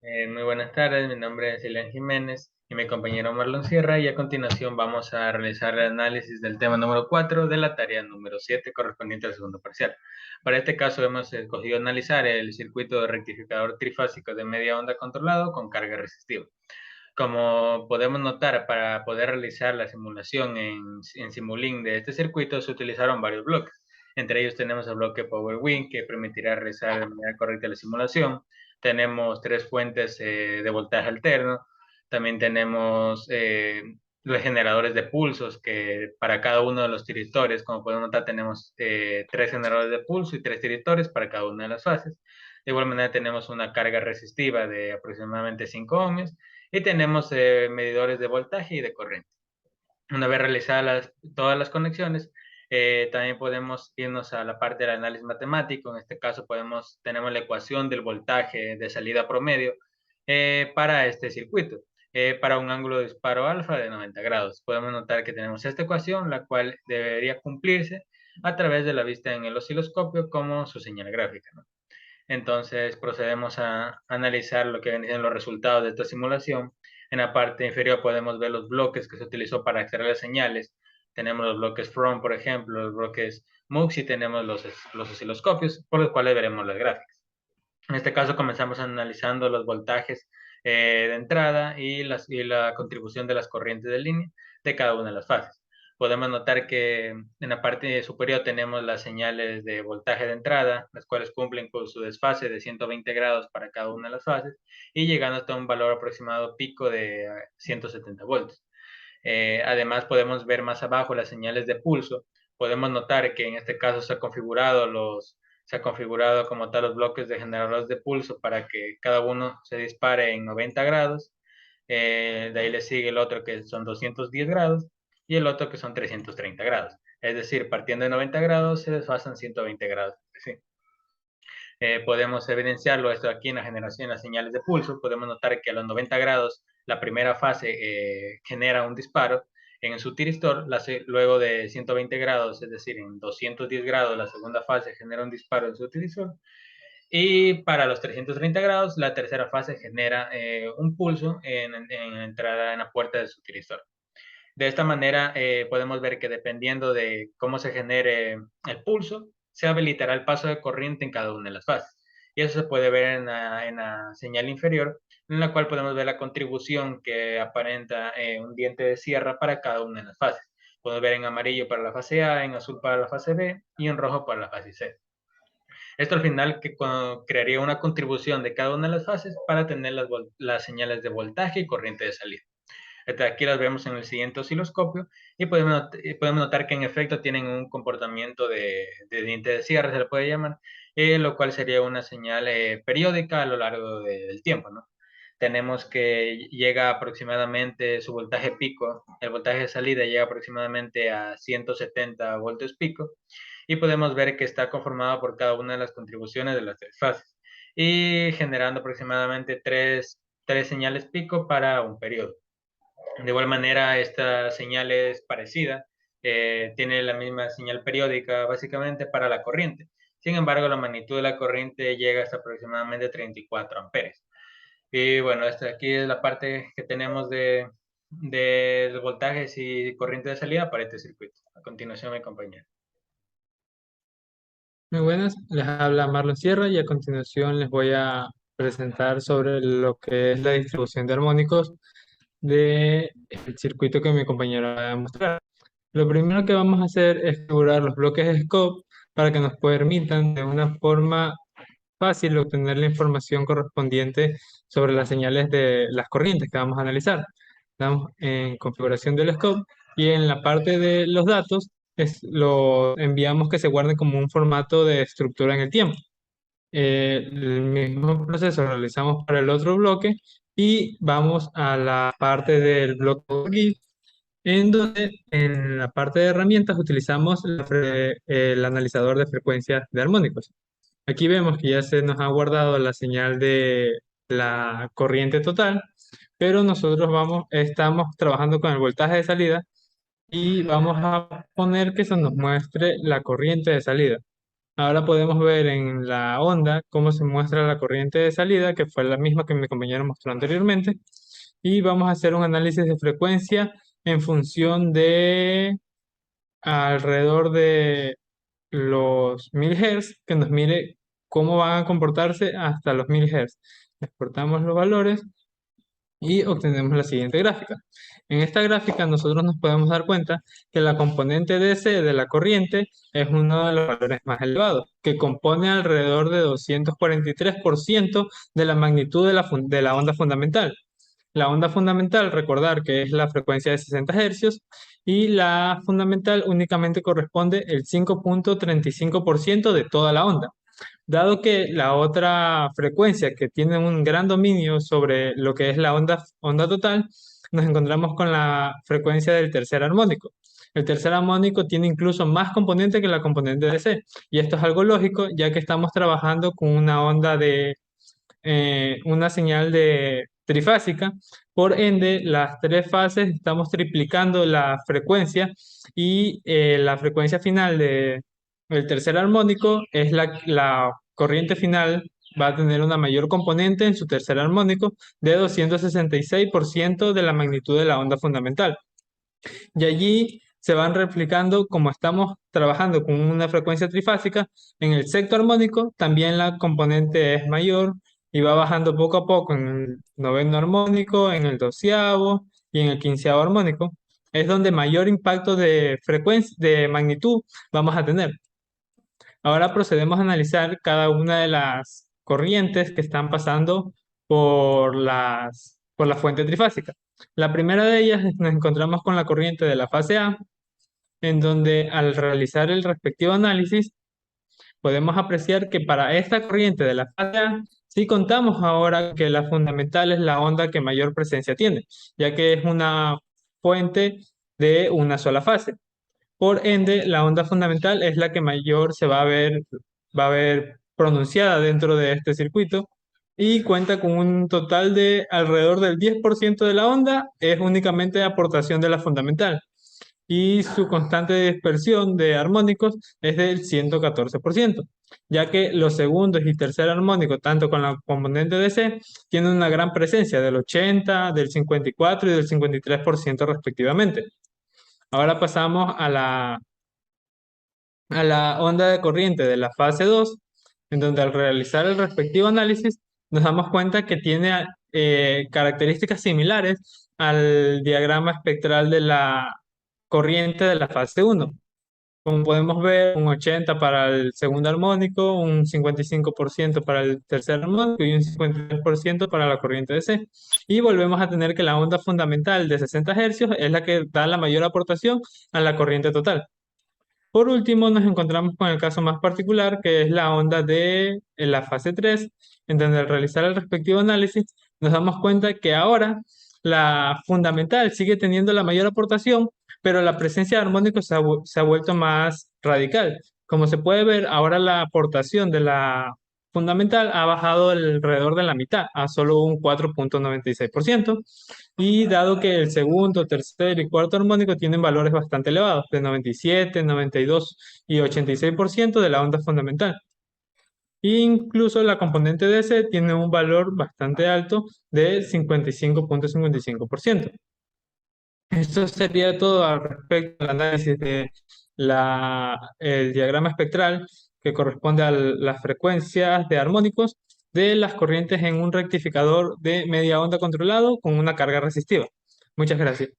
Muy buenas tardes, mi nombre es Elian Jiménez y mi compañero Marlon Sierra y a continuación vamos a realizar el análisis del tema número 4 de la tarea número 7 correspondiente al segundo parcial. Para este caso hemos escogido analizar el circuito de rectificador trifásico de media onda controlado con carga resistiva. Como podemos notar, para poder realizar la simulación en Simulink de este circuito se utilizaron varios bloques. Entre ellos tenemos el bloque PowerWin, que permitirá realizar de manera correcta la simulación. Tenemos tres fuentes de voltaje alterno. También tenemos los generadores de pulsos, que para cada uno de los tiritores, como podemos notar, tenemos tres generadores de pulso y tres tiritores para cada una de las fases. De igual manera tenemos una carga resistiva de aproximadamente 5 ohmios y tenemos medidores de voltaje y de corriente. Una vez realizadas todas las conexiones, también podemos irnos a la parte del análisis matemático. En este caso tenemos la ecuación del voltaje de salida promedio para este circuito, para un ángulo de disparo alfa de 90 grados. Podemos notar que tenemos esta ecuación, la cual debería cumplirse a través de la vista en el osciloscopio como su señal gráfica, ¿no? Entonces procedemos a analizar lo que vienen siendo los resultados de esta simulación. En la parte inferior podemos ver los bloques que se utilizó para extraer las señales. Tenemos los bloques From, por ejemplo, los bloques MUX y tenemos los osciloscopios, por los cuales veremos las gráficas. En este caso comenzamos analizando los voltajes de entrada y la contribución de las corrientes de línea de cada una de las fases. Podemos notar que en la parte superior tenemos las señales de voltaje de entrada, las cuales cumplen con su desfase de 120 grados para cada una de las fases y llegando hasta un valor aproximado pico de 170 voltios. Además, podemos ver más abajo las señales de pulso. Podemos notar que en este caso se ha configurado como tal los bloques de generadores de pulso para que cada uno se dispare en 90 grados. De ahí le sigue el otro que son 210 grados y el otro que son 330 grados. Es decir, partiendo de 90 grados se desfasan 120 grados. Sí. Podemos evidenciarlo esto aquí en la generación de las señales de pulso. Podemos notar que a los 90 grados la primera fase genera un disparo en su tiristor, luego de 120 grados, es decir, en 210 grados la segunda fase genera un disparo en su tiristor y para los 330 grados la tercera fase genera un pulso en entrada en la puerta de su tiristor. De esta manera podemos ver que dependiendo de cómo se genere el pulso, se habilitará el paso de corriente en cada una de las fases. Y eso se puede ver en la señal inferior, en la cual podemos ver la contribución que aparenta un diente de sierra para cada una de las fases. Podemos ver en amarillo para la fase A, en azul para la fase B y en rojo para la fase C. Esto al final crearía una contribución de cada una de las fases para tener las señales de voltaje y corriente de salida. Aquí las vemos en el siguiente osciloscopio y podemos notar que en efecto tienen un comportamiento de diente de cierre, se le puede llamar, lo cual sería una señal periódica a lo largo del tiempo, ¿no? Tenemos que llega aproximadamente su voltaje pico, el voltaje de salida llega aproximadamente a 170 voltios pico y podemos ver que está conformado por cada una de las contribuciones de las tres fases y generando aproximadamente tres señales pico para un periodo. De igual manera, esta señal es parecida, tiene la misma señal periódica básicamente para la corriente. Sin embargo, la magnitud de la corriente llega hasta aproximadamente 34 amperes. Y bueno, esta aquí es la parte que tenemos de los voltajes y corriente de salida para este circuito. A continuación, mi compañero. Muy buenas, les habla Marlon Sierra y a continuación les voy a presentar sobre lo que es la distribución de armónicos del circuito que mi compañero va a mostrar. Lo primero que vamos a hacer es configurar los bloques de scope para que nos permitan de una forma fácil obtener la información correspondiente sobre las señales de las corrientes que vamos a analizar. Damos en configuración del scope y en la parte de los datos lo enviamos que se guarde como un formato de estructura en el tiempo. El mismo proceso lo realizamos para el otro bloque y vamos a la parte del bloque GUID, en donde en la parte de herramientas utilizamos el analizador de frecuencias de armónicos. Aquí vemos que ya se nos ha guardado la señal de la corriente total, pero nosotros estamos trabajando con el voltaje de salida y vamos a poner que se nos muestre la corriente de salida. Ahora podemos ver en la onda cómo se muestra la corriente de salida, que fue la misma que mi compañero mostró anteriormente. Y vamos a hacer un análisis de frecuencia en función de alrededor de los 1000 Hz, que nos mire cómo van a comportarse hasta los 1000 Hz. Exportamos los valores y obtenemos la siguiente gráfica. En esta gráfica nosotros nos podemos dar cuenta que la componente DC de la corriente es uno de los valores más elevados, que compone alrededor de 243% de la magnitud de la onda fundamental. La onda fundamental, recordar que es la frecuencia de 60 hercios y la fundamental únicamente corresponde el 5,35% de toda la onda. Dado que la otra frecuencia que tiene un gran dominio sobre lo que es la onda total, nos encontramos con la frecuencia del tercer armónico. El tercer armónico tiene incluso más componente que la componente de C, y esto es algo lógico, ya que estamos trabajando con una onda de una señal de trifásica. Por ende, las tres fases estamos triplicando la frecuencia y la frecuencia final del tercer armónico es la corriente final va a tener una mayor componente en su tercer armónico de 266% de la magnitud de la onda fundamental. Y allí se van replicando, como estamos trabajando con una frecuencia trifásica, en el sexto armónico también la componente es mayor y va bajando poco a poco en el noveno armónico, en el doceavo y en el quinceavo armónico. Es donde mayor impacto de frecuencia, de magnitud vamos a tener. Ahora procedemos a analizar cada una de las corrientes que están pasando por la fuente trifásica. La primera de ellas nos encontramos con la corriente de la fase A, en donde al realizar el respectivo análisis podemos apreciar que para esta corriente de la fase A sí contamos ahora que la fundamental es la onda que mayor presencia tiene, ya que es una fuente de una sola fase. Por ende, la onda fundamental es la que mayor se va a ver pronunciada dentro de este circuito y cuenta con un total de alrededor del 10% de la onda, es únicamente aportación de la fundamental. Y su constante de dispersión de armónicos es del 114%, ya que los segundos y tercer armónico, tanto con la componente de C, tienen una gran presencia del 80, del 54 y del 53% respectivamente. Ahora pasamos a la onda de corriente de la fase 2, en donde al realizar el respectivo análisis nos damos cuenta que tiene características similares al diagrama espectral de la corriente de la fase 1. Como podemos ver, un 80 para el segundo armónico, un 55% para el tercer armónico y un 53% para la corriente de C. Y volvemos a tener que la onda fundamental de 60 hercios es la que da la mayor aportación a la corriente total. Por último, nos encontramos con el caso más particular, que es la onda de la fase 3, en donde al realizar el respectivo análisis nos damos cuenta que ahora la fundamental sigue teniendo la mayor aportación, pero la presencia de armónicos se ha vuelto más radical. Como se puede ver, ahora la aportación de la fundamental ha bajado alrededor de la mitad, a solo un 4,96%. Y dado que el segundo, tercer y cuarto armónico tienen valores bastante elevados, de 97, 92 y 86% de la onda fundamental. Incluso la componente DC tiene un valor bastante alto de 55,55%. Esto sería todo al respecto al análisis de el diagrama espectral que corresponde a las frecuencias de armónicos de las corrientes en un rectificador de media onda controlado con una carga resistiva. Muchas gracias.